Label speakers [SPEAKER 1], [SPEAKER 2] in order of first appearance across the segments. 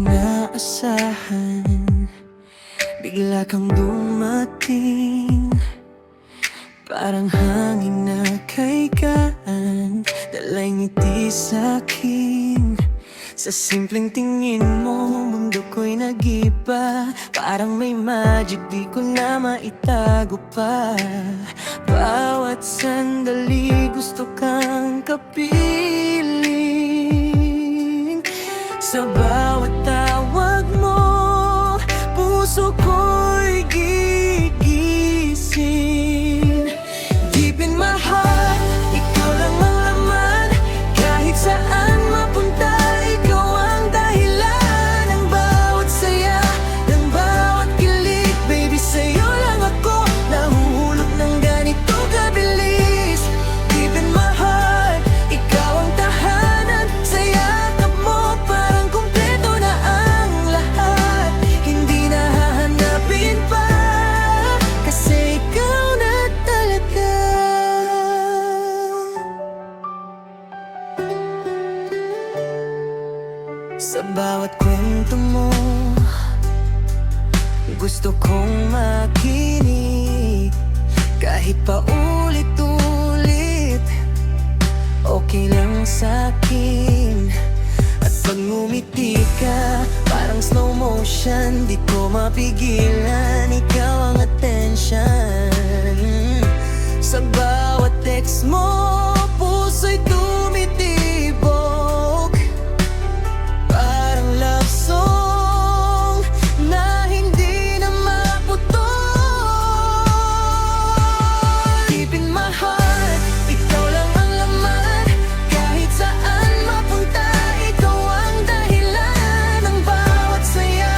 [SPEAKER 1] inaasahan, bigla kang dumating. Parang hangin na kay gaan, dalay ngiti sa'kin. Sa simpleng tingin mo, mundo ko'y nag-iba. Parang may magic, di ko na maitago pa. Bawat sandali gusto kang kapiling. Sa bawat tawag mo, puso ko'y gigising. Deep in my heart, ikaw lang ang laman. Kahit saan mapunta, ikaw ang dahilan ng bawat saya, ng bawat kilig. Baby, sa'yo lang ako nahuhulog ng ganito kabilis. Deep in my heart, ikaw ang tahanan. Sa yakap mo, parang kumpleto na ang lahat. Hindi na hahanapin pa, kasi ikaw na talaga. Sa bawat kwento mo, gusto kong makinig. Kahit paulit-ulit, okay lang sa'kin. At pag ngumiti ka, parang slow motion, di ko mapigilan, ikaw ang attention. Sa bawat text mo, puso'y tumitibok. Parang love song na hindi na maputol. Deep in my heart, ikaw lang ang laman. Kahit saan mapunta, ikaw ang dahilan ng bawat saya,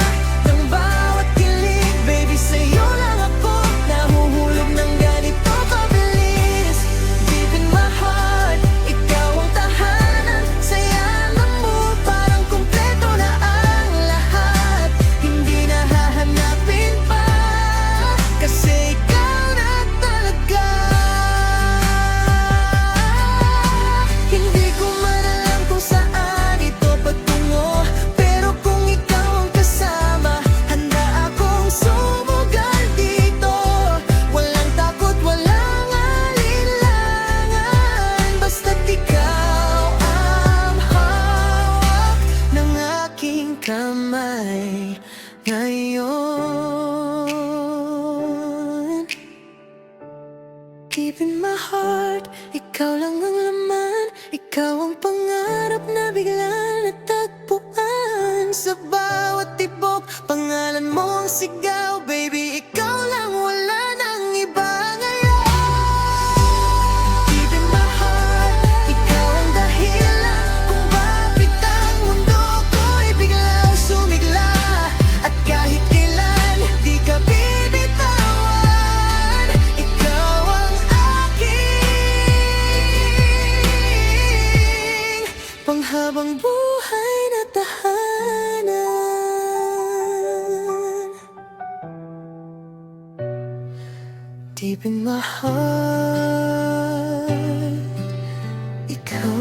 [SPEAKER 1] ng bawat kilig. Baby, sa'yo lang ako nahuhulog ng ganito kabilis. Deep in my heart, ikaw ang tahanan. Saya lang mo, parang kumpleto na ang lahat. Hindi na hahanapin pa, kasi ikaw na talaga. Hindi ko man alam kung saan ito patungo, pero kung ikaw ang kasama, handa akong sumugal dito. Walang takot, walang alinlangan, basta't ikaw ang hawak ng aking kamay ngayon. Deep in my heart, ikaw lang ang laman. Ikaw ang pangarap na bigla natagpuan. Sa bawat tibok, pangalan mo ang sigaw. Baby, ikaw lang, wala nang iba ngayon. Deep in my heart, ikaw ang dahilan kung bakit ang mundo ko'y biglang sumigla. At kahit kailan, di ka bibitawan. Ikaw ang aking panghabang buhay na tahanan. Deep in my heart, ikaw